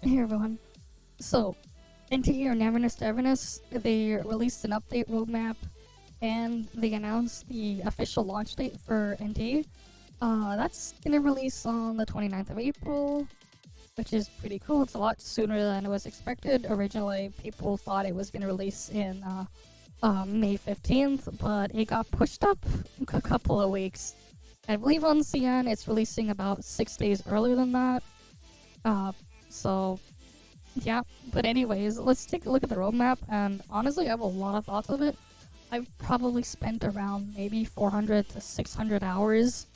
Hey everyone. So, NTE or Neverness to Everness, they released an update roadmap and they announced the official launch date for NTE. That's gonna release on the 29th of April, which is pretty cool. It's a lot sooner than it was expected. Originally, people thought it was gonna release in May 15th, but it got pushed up a couple of weeks. I believe on CN it's releasing about 6 days earlier than that. So yeah, but anyways, let's take a look at the roadmap, and honestly, I have a lot of thoughts of it. I've probably spent around maybe 400 to 600 hours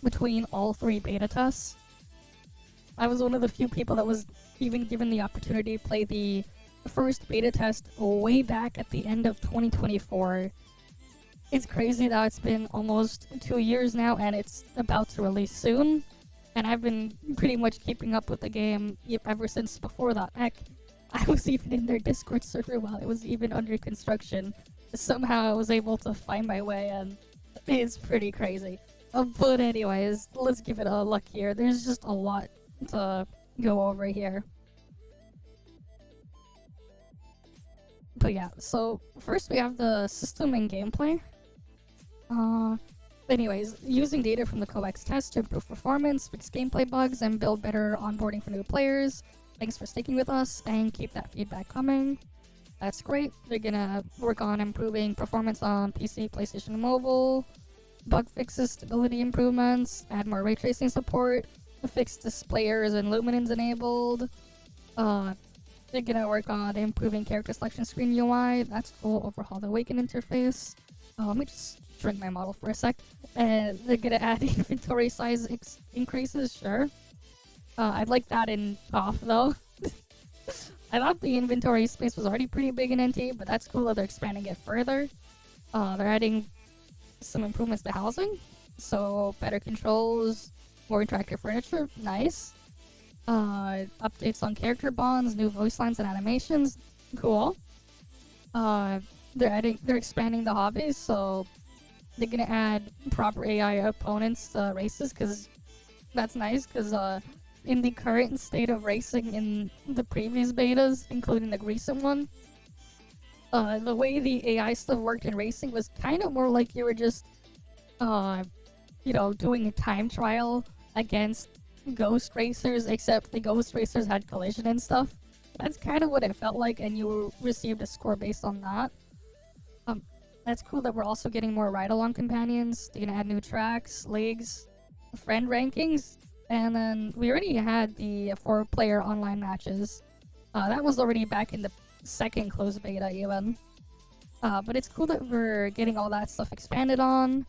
between all three beta tests. I was one of the few people that was even given the opportunity to play the first beta test way back at the end of 2024. It's crazy that it's been almost 2 years now, and it's about to release soon. And I've been pretty much keeping up with the game ever since before that. Heck, I was even in their Discord server while it was even under construction. Somehow I was able to find my way, and it's pretty crazy. But anyways, let's give it a look here. There's just a lot to go over here. But yeah, so first we have the system and gameplay. Anyways, using data from the Codex test to improve performance, fix gameplay bugs, and build better onboarding for new players. Thanks for sticking with us, and keep that feedback coming. That's great. They're gonna work on improving performance on PC, PlayStation, and mobile, bug fixes, stability improvements, add more ray tracing support, fix displayers and luminance enabled. They're gonna work on improving character selection screen UI. That's cool. Overhaul the Awaken interface. Let me just shrink my model for a sec. And they're gonna add inventory size increases, sure. I'd like that in off though. I thought the inventory space was already pretty big in NT, but that's cool that they're expanding it further. They're adding some improvements to housing, so better controls, more interactive furniture, nice. Updates on character bonds, new voice lines and animations, cool. They're expanding the hobbies, so they're gonna add proper AI opponents to races, because that's nice, because in the current state of racing in the previous betas, including the recent one, the way the AI stuff worked in racing was kind of more like you were just, doing a time trial against ghost racers, except the ghost racers had collision and stuff. That's kind of what it felt like, and you received a score based on that. That's cool that we're also getting more ride-along companions. They're gonna add new tracks, leagues, friend rankings, and then we already had the 4-player online matches. That was already back in the second closed beta even. But it's cool that we're getting all that stuff expanded on.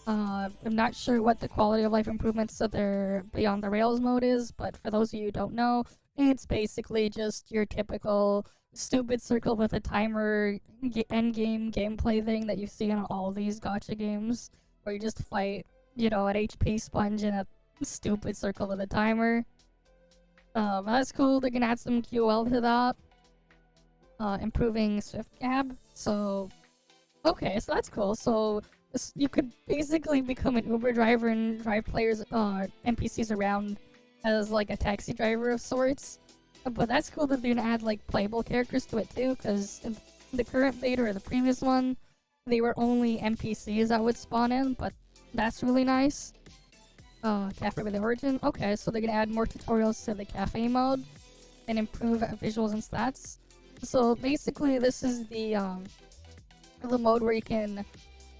I'm not sure what the quality of life improvements that they're beyond the Rails mode is, but for those of you who don't know, it's basically just your typical stupid circle with a timer endgame gameplay thing that you see in all these gacha games, where you just fight, an HP sponge in a stupid circle with a timer. That's cool. They're gonna add some QL to that. Improving Swift Cab. So, okay, so that's cool. So you could basically become an Uber driver and drive players, NPCs around as like a taxi driver of sorts. But that's cool that they're gonna add like playable characters to it too, because in the current beta or the previous one, they were only NPCs that would spawn in, but that's really nice. Cafe with the Origin. Okay, so they're gonna add more tutorials to the cafe mode and improve visuals and stats. So basically, this is the mode where you can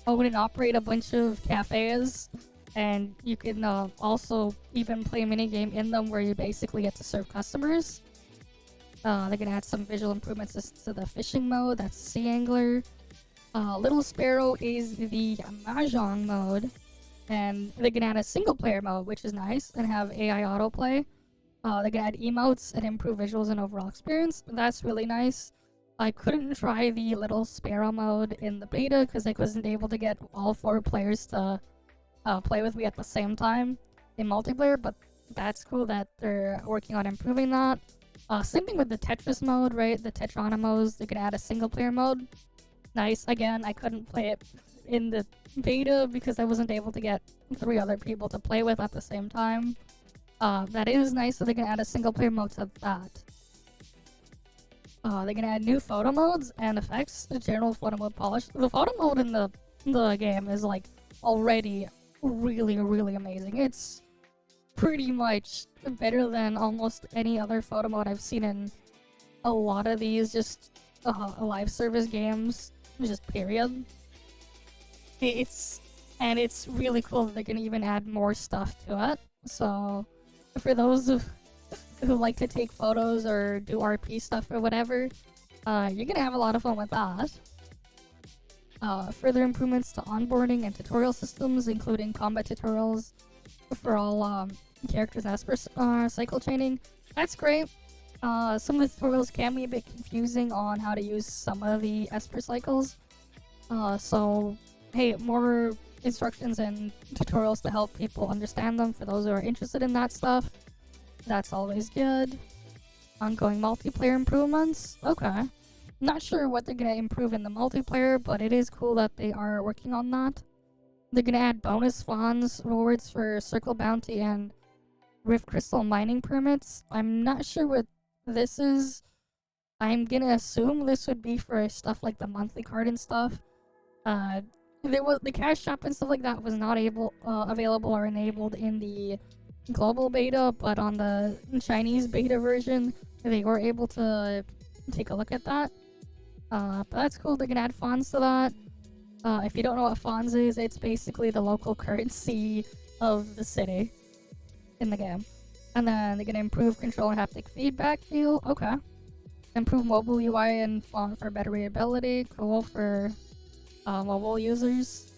own and operate a bunch of cafes, and you can also even play a minigame in them where you basically get to serve customers. They're gonna add some visual improvements to the fishing mode, that's Sea Angler. Little Sparrow is the Mahjong mode, and they're gonna add a single player mode, which is nice, and have AI autoplay. They're gonna add emotes and improve visuals and overall experience. That's really nice. I couldn't try the Little Sparrow mode in the beta because I wasn't able to get all 4 players to play with me at the same time in multiplayer, but that's cool that they're working on improving that. Same thing with the Tetris mode, right? The Tetronimos, they can add a single player mode. Nice. Again, I couldn't play it in the beta because I wasn't able to get 3 other people to play with at the same time. That is nice, so they're gonna add a single player mode to that. They're gonna add new photo modes and effects. The general photo mode polish. The photo mode in the game is like already really, really amazing. It's pretty much better than almost any other photo mode I've seen in a lot of these just live service games, just period. It's really cool that they're gonna even add more stuff to it. So for those who like to take photos or do RP stuff or whatever, you're gonna have a lot of fun with that. Further improvements to onboarding and tutorial systems, including combat tutorials for all characters as per cycle chaining. That's great. Some of the tutorials can be a bit confusing on how to use some of the Esper cycles. So, hey, more instructions and tutorials to help people understand them for those who are interested in that stuff. That's always good. Ongoing multiplayer improvements. Okay. Not sure what they're gonna improve in the multiplayer, but it is cool that they are working on that. They're gonna add bonus funds, rewards for circle bounty, and rift crystal mining permits. I'm not sure what this is. I'm gonna assume this would be for stuff like the monthly card and stuff. The cash shop and stuff like that was not available or enabled in the global beta, but on the Chinese beta version, they were able to take a look at that. But that's cool. They can add fonts to that. If you don't know what fonts is, it's basically the local currency of the city in the game. And then they're gonna improve control and haptic feedback feel. Okay. Improve mobile UI and font for better readability. Cool for mobile users.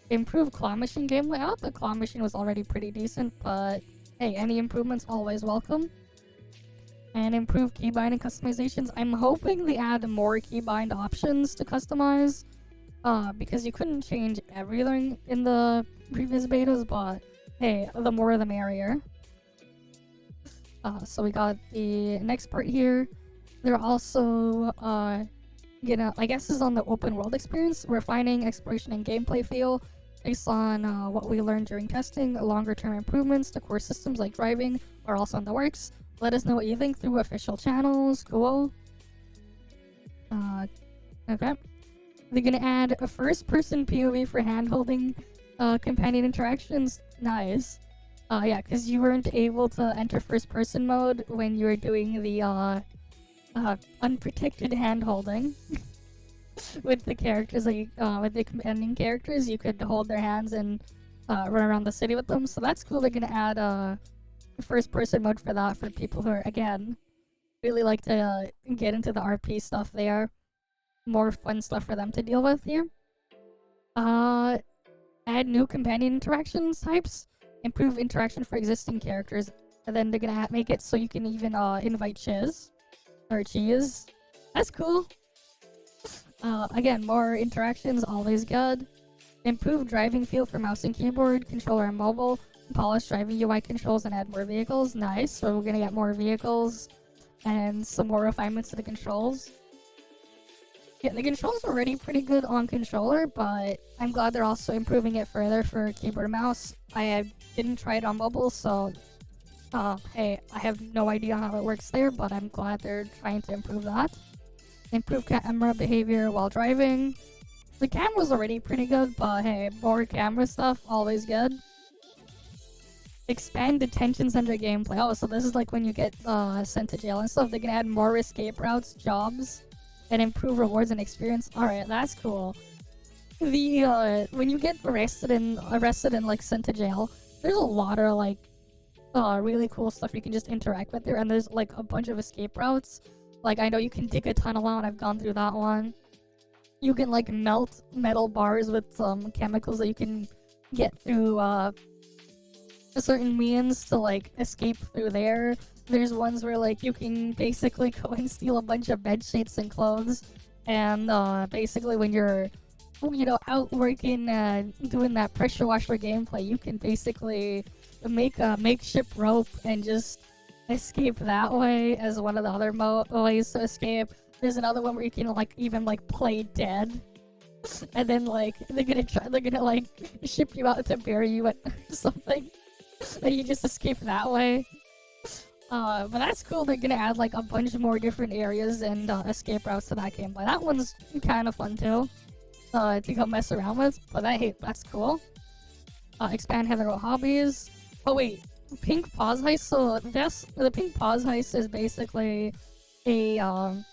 Improve claw machine gameplay. I thought the claw machine was already pretty decent, but hey, any improvements always welcome. And improve keybind and customizations. I'm hoping they add more keybind options to customize, because you couldn't change everything in the previous betas, but hey, the more the merrier. So we got the next part here. They're also gonna, I guess this is on the open world experience, refining exploration and gameplay feel based on what we learned during testing. Longer term improvements to core systems like driving are also in the works. Let us know what you think through official channels. Cool. Okay. They're gonna add a first-person POV for hand-holding companion interactions. Nice. Yeah, because you weren't able to enter first-person mode when you were doing the unprotected hand-holding with the characters, like with the companion characters. You could hold their hands and run around the city with them. So that's cool. They're gonna add first-person mode for that for people who are, again, really like to get into the RP stuff there. More fun stuff for them to deal with here. Add new companion interactions types. Improve interaction for existing characters. And then they're gonna make it so you can even invite Chiz. Or Cheese. That's cool. Again, more interactions, always good. Improve driving feel for mouse and keyboard, controller and mobile. Polish driving UI controls and add more vehicles. Nice. So we're gonna get more vehicles and some more refinements to the controls. Yeah, the controls are already pretty good on controller, but I'm glad they're also improving it further for keyboard and mouse. I didn't try it on mobile, so hey, I have no idea how it works there, but I'm glad they're trying to improve that. Improve camera behavior while driving. The camera's already pretty good, but hey, more camera stuff, always good. Expand detention center gameplay. Oh, so this is like when you get sent to jail and stuff. They can add more escape routes, jobs, and improve rewards and experience. Alright, that's cool. The when you get arrested and like sent to jail, there's a lot of like really cool stuff you can just interact with there, and there's like a bunch of escape routes. Like, I know you can dig a tunnel out. I've gone through that one. You can like melt metal bars with some chemicals that you can get through certain means to like escape through there. There's ones where like you can basically go and steal a bunch of bed sheets and clothes, and basically when you're, you know, out working doing that pressure washer gameplay, you can basically make a makeshift rope and just escape that way as one of the other ways to escape. There's another one where you can like even like play dead, and then like they're gonna like ship you out to bury you at something, and you just escape that way. But that's cool. They're gonna add like a bunch more different areas and escape routes to that gameplay. That one's kind of fun too, to go mess around with. But that's cool. Expand hetero hobbies. Oh wait, Pink Pause Heist. So the Pink Pause Heist is basically a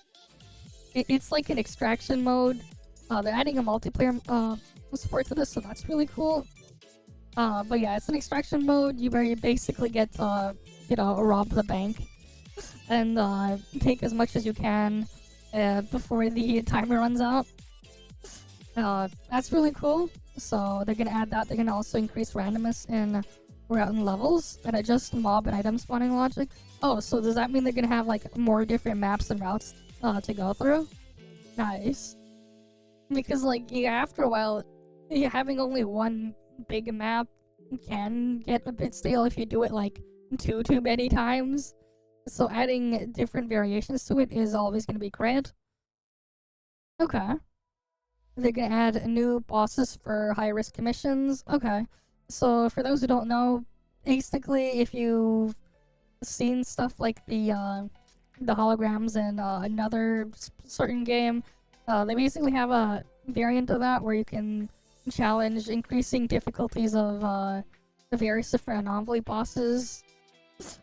it's like an extraction mode. They're adding a multiplayer support to this, so that's really cool. But yeah, it's an extraction mode. You basically get rob the bank and take as much as you can before the timer runs out. That's really cool. So they're gonna add that. They're gonna also increase randomness in route and levels and adjust mob and item spawning logic. Oh, so does that mean they're gonna have like more different maps and routes to go through? Nice. Because like after a while, having only one big map can get a bit stale if you do it like too many times. So adding different variations to it is always gonna be great. Okay. They're gonna add new bosses for high-risk missions. Okay. So for those who don't know, basically if you've seen stuff like the holograms in another certain game, they basically have a variant of that where you can challenge increasing difficulties of the various different anomaly bosses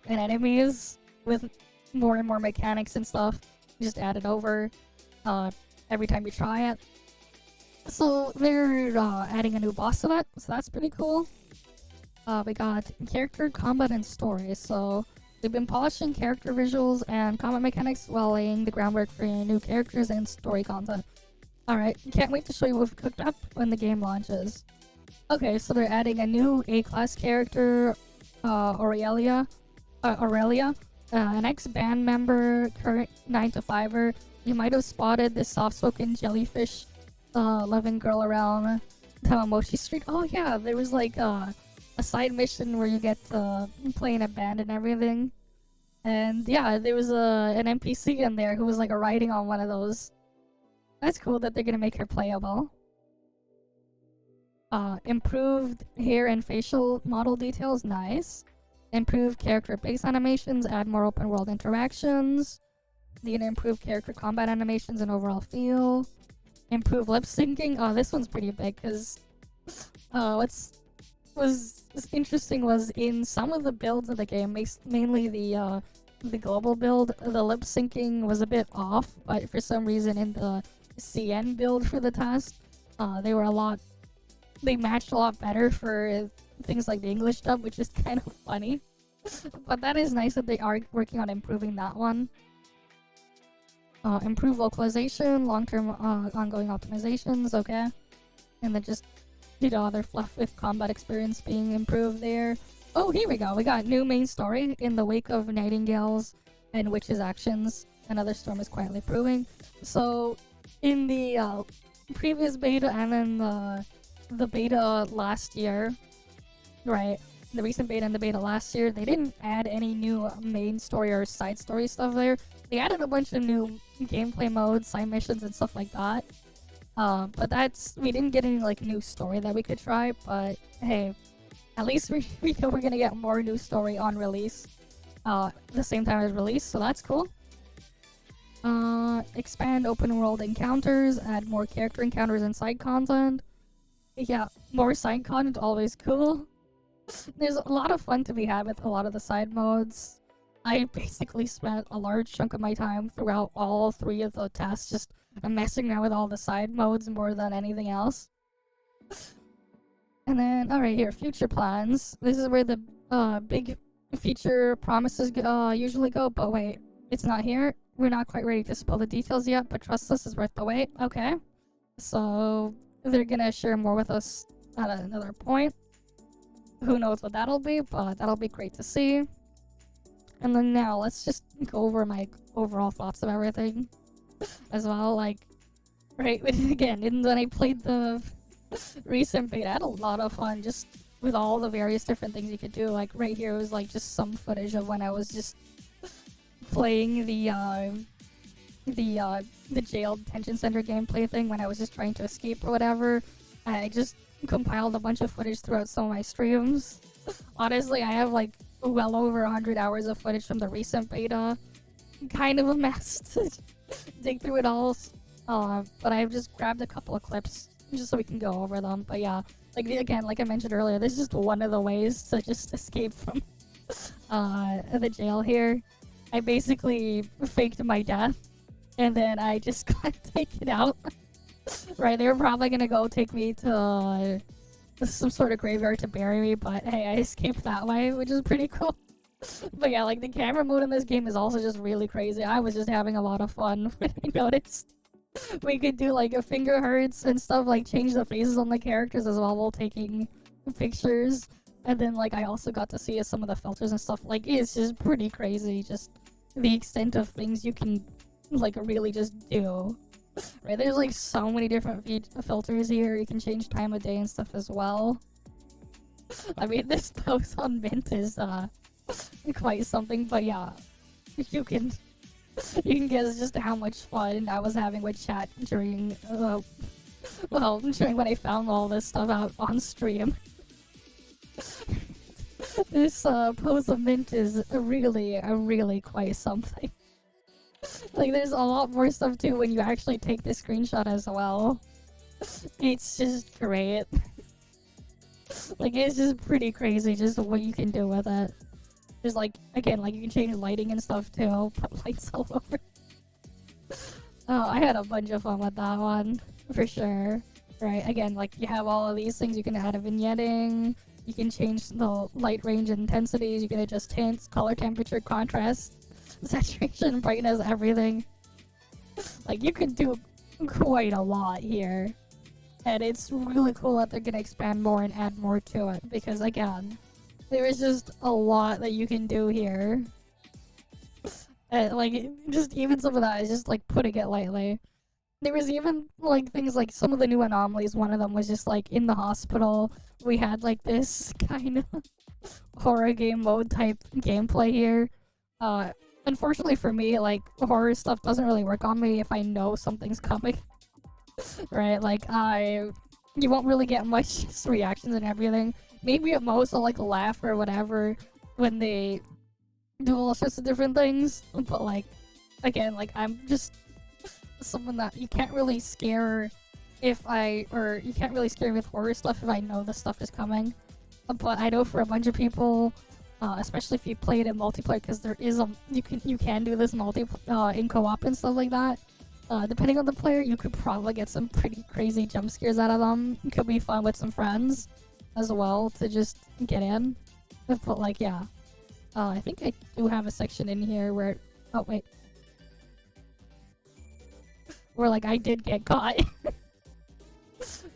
and enemies with more and more mechanics and stuff. You just add it over every time you try it. So they're adding a new boss to that, so that's pretty cool. We got character, combat, and story. So they've been polishing character visuals and combat mechanics while laying the groundwork for new characters and story content. Alright, can't wait to show you what we've cooked up when the game launches. Okay, so they're adding a new A-class character, Aurelia, an ex-band member, current 9-to-5er. You might have spotted this soft-spoken jellyfish loving girl around Tamamoshi Street. Oh yeah, there was like a side mission where you get to play in a band and everything. And yeah, there was an NPC in there who was like riding on one of those. That's cool that they're gonna make her playable. Improved hair and facial model details, nice. Improved character base animations, add more open world interactions. They're gonna improve character combat animations and overall feel. Improve lip syncing. Oh, this one's pretty big because was interesting was in some of the builds of the game, mainly the global build, the lip syncing was a bit off, but for some reason in the CN build for the test, they matched a lot better for things like the English dub, which is kind of funny. But that is nice that they are working on improving that one. Improve localization, long-term ongoing optimizations, okay. And then just other fluff with combat experience being improved there. Oh, here we go. We got new main story. In the wake of Nightingale's and Witch's actions, another storm is quietly brewing. So, in the previous beta and then the beta last year, right? The recent beta and the beta last year, they didn't add any new main story or side story stuff there. They added a bunch of new gameplay modes, side missions, and stuff like that. But we didn't get any like new story that we could try, but hey, at least we know we're gonna get more new story on release, the same time as release, so that's cool. Expand open world encounters, add more character encounters and side content. Yeah, more side content, always cool. There's a lot of fun to be had with a lot of the side modes. I basically spent a large chunk of my time throughout all 3 of the tests just messing around with all the side modes more than anything else. And then, alright, here, future plans. This is where the big feature promises usually go, but wait, it's not here. We're not quite ready to spill the details yet, but trust us, is worth the wait. Okay. So, they're gonna share more with us at another point. Who knows what that'll be, but that'll be great to see. And then now, let's just go over my overall thoughts of everything as well. Like, right, again, when I played the recent beta, I had a lot of fun just with all the various different things you could do. Like, right here was like just some footage of when I was just playing the jail detention center gameplay thing when I was just trying to escape or whatever. I just compiled a bunch of footage throughout some of my streams. Honestly, I have like well over 100 hours of footage from the recent beta. Kind of a mess to dig through it all. But I've just grabbed a couple of clips just so we can go over them. But yeah, like again, like I mentioned earlier, this is just one of the ways to just escape from the jail here. I basically faked my death, and then I just got taken out. Right, they were probably gonna go take me to some sort of graveyard to bury me, but hey, I escaped that way, which is pretty cool. But yeah, like the camera mode in this game is also just really crazy. I was just having a lot of fun when I noticed we could do like a finger hurts and stuff, like change the faces on the characters as well while taking pictures. And then like I also got to see some of the filters and stuff. Like it's just pretty crazy, just the extent of things you can like really just do. Right, there's like so many different filters here. You can change time of day and stuff as well. I mean, this post on Mint is quite something, but yeah, you can guess just how much fun I was having with chat during during when I found all this stuff out on stream. This post of Mint is really quite something. Like there's a lot more stuff too when you actually take the screenshot as well. It's just great. Like it's just pretty crazy just what you can do with it. There's like, again, like you can change lighting and stuff too, put lights all over. Oh, I had a bunch of fun with that one, for sure. Right, again, like you have all of these things, you can add a vignetting, you can change the light range and intensities, you can adjust tints, color temperature, contrast, saturation, brightness, everything. Like you can do quite a lot here. And it's really cool that they're gonna expand more and add more to it, because again, there is just a lot that you can do here. And like, just even some of that is just like putting it lightly. There was even like things like some of the new anomalies. One of them was just like in the hospital, we had like this kind of horror game mode type gameplay here. Unfortunately for me, like horror stuff doesn't really work on me if I know something's coming. Right, like you won't really get much reactions and everything. Maybe at most I'll like laugh or whatever when they do all sorts of different things. But like, again, like I'm just someone that you can't really scare you can't really scare me with horror stuff if I know the stuff is coming. But I know for a bunch of people, especially if you play it in multiplayer, because there is you can do this in co-op and stuff like that. Depending on the player, you could probably get some pretty crazy jump scares out of them. It could be fun with some friends as well to just get in. But like, yeah. I think I do have a section in here where... Oh, wait. Where, like, I did get caught.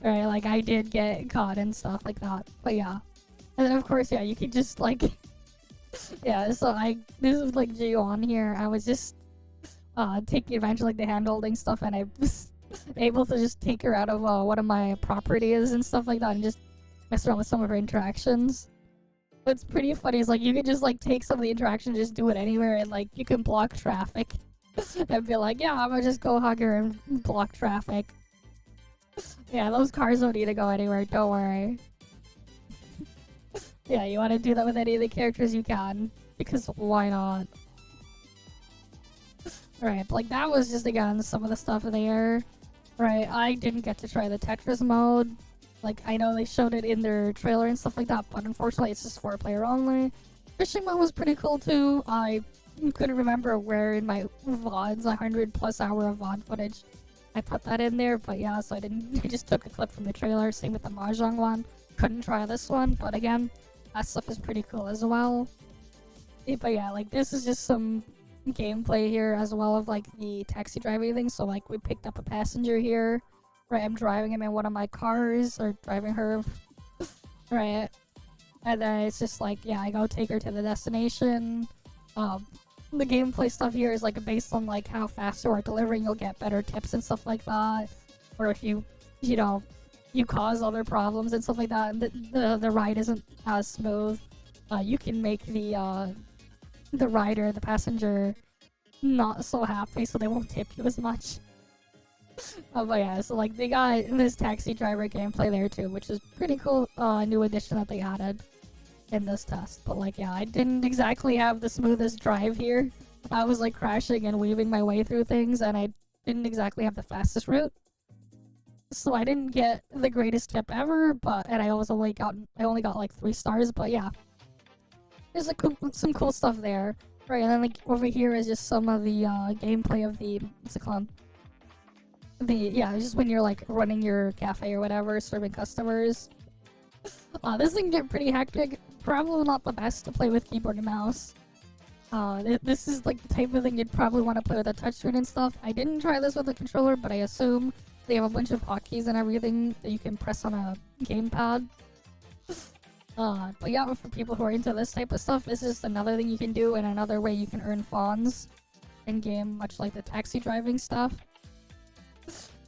Right, like, I did get caught and stuff like that. But yeah. And then, of course, yeah, you could just, like... yeah, so this is, like, Geo on here. I was just... taking advantage of like the hand holding stuff, and I was able to just take her out of one of my properties and stuff like that and just mess around with some of her interactions. What's pretty funny is like you can just like take some of the interactions, just do it anywhere, and like you can block traffic and be like, yeah, I'm gonna just go hug her and block traffic. Yeah, those cars don't need to go anywhere, don't worry. Yeah, you want to do that with any of the characters you can, because why not? Right, like that was just again some of the stuff there. Right, I didn't get to try the Tetris mode. Like, I know they showed it in their trailer and stuff like that, but unfortunately it's just 4-player only. Fishing mode was pretty cool too. I couldn't remember where in my VODs, 100+ hour of VOD footage, I put that in there, but yeah, so I just took a clip from the trailer, same with the Mahjong one. Couldn't try this one, but again, that stuff is pretty cool as well. But yeah, like this is just some gameplay here as well of like the taxi driving thing. So like we picked up a passenger here, right? I'm driving him in one of my cars, or driving her, right? And then it's just like, yeah, I go take her to the destination. The gameplay stuff here is like based on like how fast you are delivering, you'll get better tips and stuff like that. Or if you cause other problems and stuff like that, and the ride isn't as smooth, you can make the rider, the passenger, not so happy, so they won't tip you as much. But yeah, so like they got this taxi driver gameplay there too, which is pretty cool, new addition that they added. in this test. But like, yeah, I didn't exactly have the smoothest drive here. I was like crashing and weaving my way through things, and I didn't exactly have the fastest route. So I didn't get the greatest tip ever, and I only got like 3 stars. But yeah, there's like some cool stuff there, right? And then like over here is just some of the gameplay of the what's it called? It's just when you're like running your cafe or whatever, serving customers. This thing get pretty hectic. Probably not the best to play with keyboard and mouse. This is like the type of thing you'd probably want to play with a touchscreen and stuff. I didn't try this with a controller, but I assume they have a bunch of hotkeys and everything that you can press on a gamepad. But yeah, for people who are into this type of stuff, this is another thing you can do and another way you can earn fawns in game, much like the taxi driving stuff.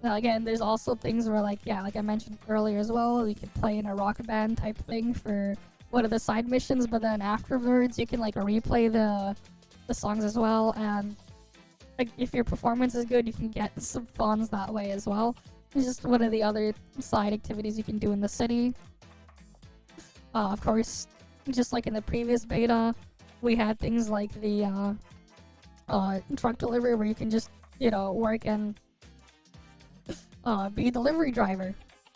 Now again, there's also things where like I mentioned earlier as well, you can play in a rock band type thing for one of the side missions, but then afterwards you can like replay the songs as well, and like if your performance is good, you can get some fawns that way as well. It's just one of the other side activities you can do in the city. Of course, just like in the previous beta, we had things like the truck delivery where you can just, work and be a delivery driver.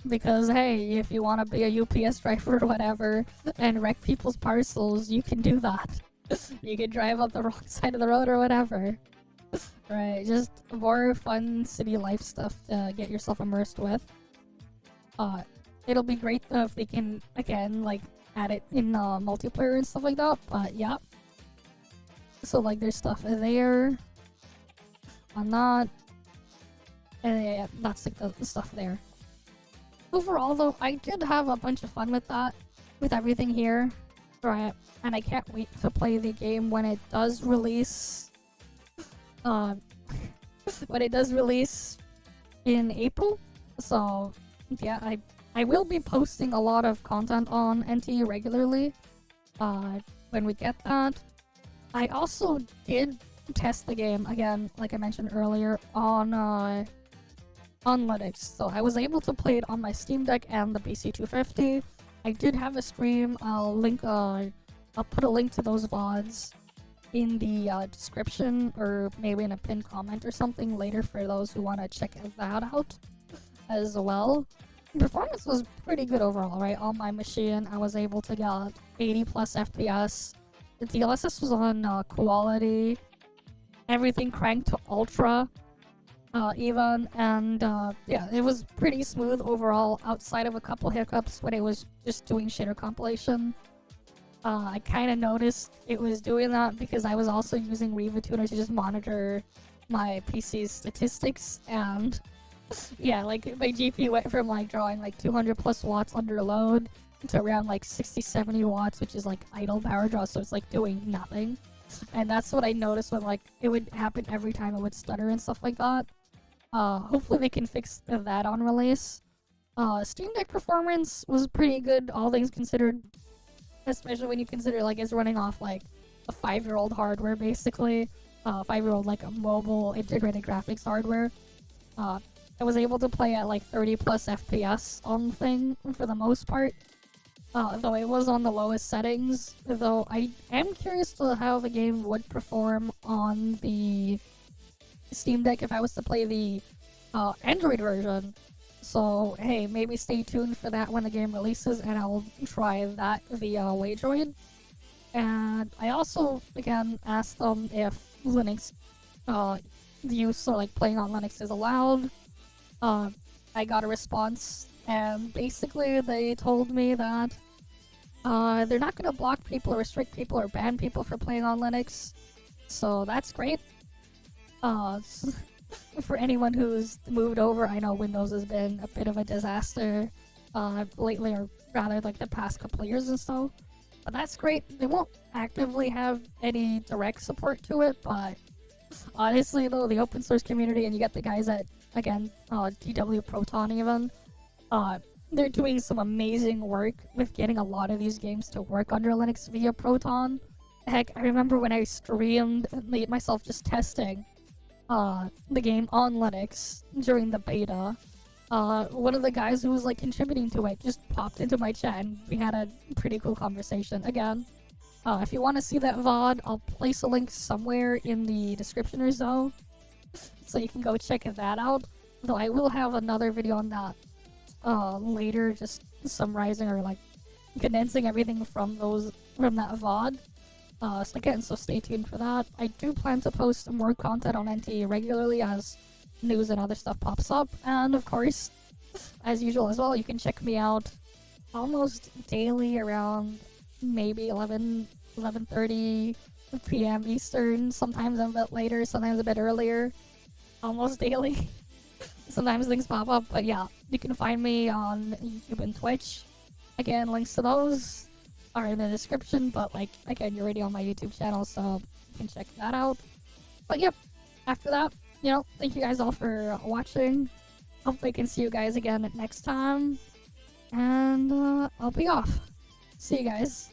Because hey, if you want to be a UPS driver or whatever and wreck people's parcels, you can do that. You can drive up the wrong side of the road or whatever. Right, just more fun city life stuff to get yourself immersed with. It'll be great though if they can, again, like, add it in multiplayer and stuff like that, but yeah. So, like, there's stuff there on that, and yeah, that's like the stuff there. Overall, though, I did have a bunch of fun with that, with everything here, right? And I can't wait to play the game when it does release. When it does release in April. So, yeah, I will be posting a lot of content on NTE regularly when we get that. I also did test the game, again, like I mentioned earlier, on Linux. So I was able to play it on my Steam Deck and the BC250. I did have a stream. I'll put a link to those VODs in the description, or maybe in a pinned comment or something later for those who want to check that out as well. Performance was pretty good overall, right? On my machine, I was able to get 80 plus FPS. The DLSS was on quality, everything cranked to ultra, even, and yeah, it was pretty smooth overall, outside of a couple hiccups when it was just doing shader compilation. I kind of noticed it was doing that because I was also using Vtuber to just monitor my PC's statistics, and yeah, like my GPU went from like drawing like 200 plus watts under load to around like 60-70 watts, which is like idle power draw, so it's like doing nothing. And that's what I noticed when like it would happen every time it would stutter and stuff like that. Hopefully they can fix that on release. Steam Deck performance was pretty good, all things considered. Especially when you consider like it's running off like a 5-year-old hardware, basically. 5-year-old like a mobile integrated graphics hardware. I was able to play at like 30 plus FPS on the thing for the most part. Though it was on the lowest settings. Though I am curious to how the game would perform on the Steam Deck if I was to play the Android version. So, hey, maybe stay tuned for that when the game releases, and I'll try that via Waydroid. And I also, again, asked them if Linux use, or like playing on Linux is allowed. I got a response, and basically they told me that they're not going to block people or restrict people or ban people for playing on Linux. So that's great. For anyone who's moved over, I know Windows has been a bit of a disaster lately, or rather like the past couple of years and so. But that's great. They won't actively have any direct support to it, but honestly though, the open source community, and you get the guys at, again, DW Proton even, they're doing some amazing work with getting a lot of these games to work under Linux via Proton. Heck, I remember when I streamed myself just testing the game on Linux during the beta. one of the guys who was like contributing to it just popped into my chat and we had a pretty cool conversation. Again, if you want to see that VOD, I'll place a link somewhere in the description or so you can go check that out. Though I will have another video on that later, just summarizing or like condensing everything from that VOD. So stay tuned for that. I do plan to post more content on NTE regularly as news and other stuff pops up, and of course, as usual as well, you can check me out almost daily around maybe 11:30 p.m. Eastern, sometimes a bit later, sometimes a bit earlier, almost daily. Sometimes things pop up, but yeah, you can find me on YouTube and Twitch. Again, links to those are in the description, but like, again, you're already on my YouTube channel, so you can check that out. But yep, after that, thank you guys all for watching. Hopefully I can see you guys again next time, and I'll be off. See you guys.